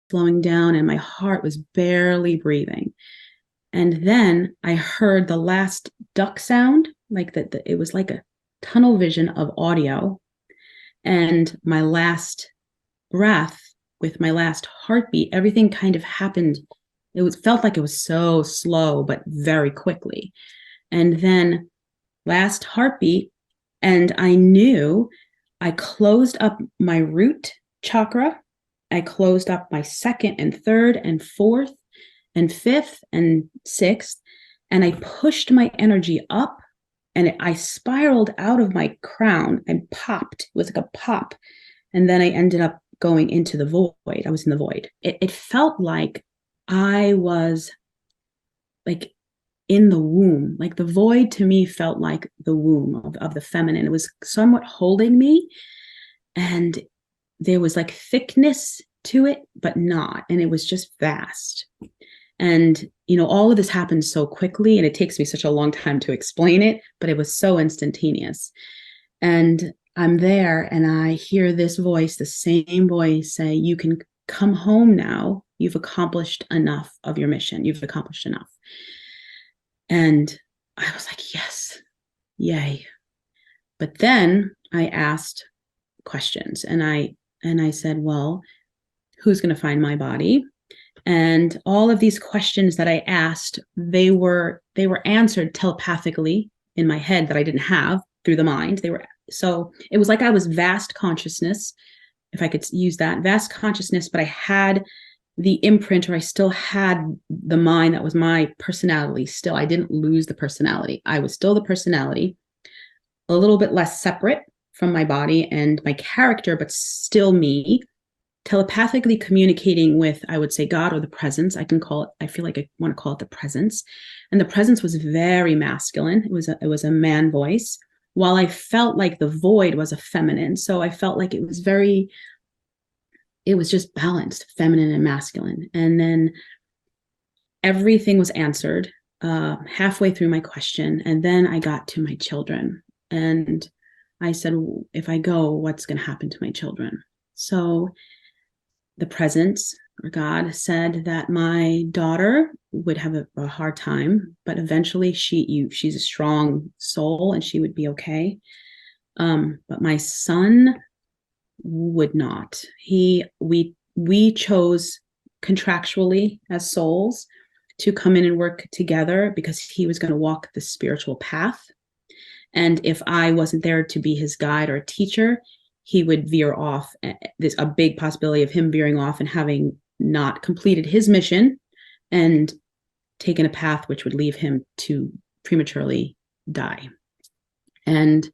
slowing down and my heart was barely breathing. And then I heard the last duck sound, like that. It was like a tunnel vision of audio. And my last breath with my last heartbeat, everything kind of happened. Felt like it was so slow, but very quickly. And then last heartbeat, and I knew I closed up my root chakra. I closed up my second and third and fourth and fifth and sixth, and I pushed my energy up, and I spiraled out of my crown and popped. It was like a pop. And then I ended up going into the void. I was in the void. It felt like I was like in the womb. Like the void to me felt like the womb of the feminine. It was somewhat holding me, and there was like thickness to it, but not. And it was just vast. And, all of this happened so quickly, and it takes me such a long time to explain it, but it was so instantaneous. And I'm there and I hear this voice, the same voice, say, you can come home now. You've accomplished enough of your mission. You've accomplished enough. And I was like, yes, yay. But then I asked questions, and I said, well, who's going to find my body? And all of these questions that I asked, they were answered telepathically in my head that I didn't have through the mind. So it was like I was vast consciousness, if I could use that, vast consciousness, but I had the imprint, or I still had the mind that was my personality still. I didn't lose the personality. I was still the personality, a little bit less separate from my body and my character, but still me, telepathically communicating with, I would say, God or the presence. I feel like I want to call it the presence. And the presence was very masculine. It was a man voice, while I felt like the void was a feminine. So I felt like it was just balanced, feminine and masculine. And then everything was answered halfway through my question. And then I got to my children. And I said, if I go, what's going to happen to my children? So the presence, or God, said that my daughter would have a hard time, but eventually she's a strong soul and she would be okay. But my son would not. We chose contractually as souls to come in and work together because he was going to walk the spiritual path. And if I wasn't there to be his guide or a teacher, he would veer off. There's a big possibility of him veering off and having not completed his mission and taken a path which would leave him to prematurely die. And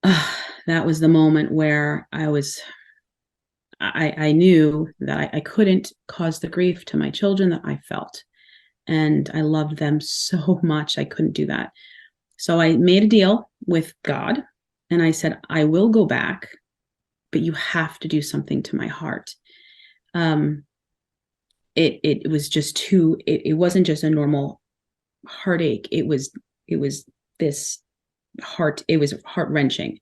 that was the moment where I knew that I couldn't cause the grief to my children that I felt. And I loved them so much, I couldn't do that. So I made a deal with God. And I said, I will go back, but you have to do something to my heart. It was just too, it wasn't just a normal heartache. It was this heart, it was heart-wrenching.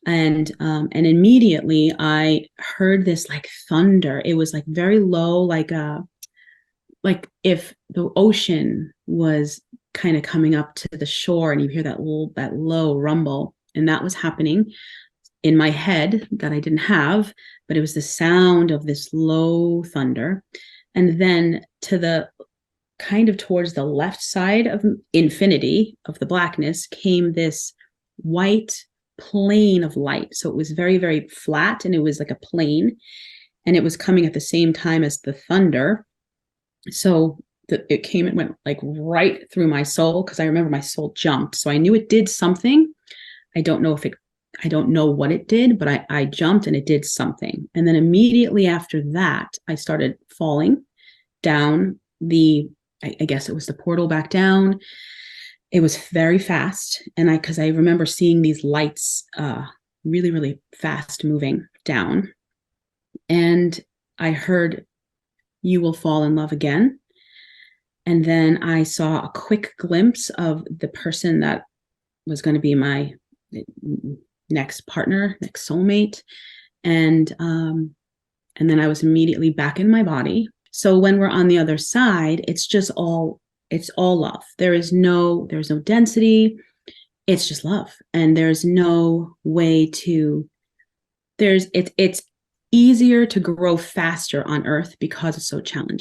And immediately I heard this like thunder. It was like very low, like if the ocean was kind of coming up to the shore and you hear that low rumble. And that was happening in my head that I didn't have, but it was the sound of this low thunder. And then to the kind of towards the left side of infinity, of the blackness, came this white plane of light. So it was very, very flat, and it was like a plane, and it was coming at the same time as the thunder. So it came and went like right through my soul, because I remember my soul jumped. So I knew it did something. I don't know what it did, but I jumped and it did something. And then immediately after that, I started falling down I guess it was the portal back down. It was very fast. And because I remember seeing these lights really, really fast moving down. And I heard, you will fall in love again. And then I saw a quick glimpse of the person that was going to be my next partner, next soulmate. And And then I was immediately back in my body. So when we're on the other side, it's all love. There's no density. It's just love. And there's no way to, it's easier to grow faster on earth because it's so challenging.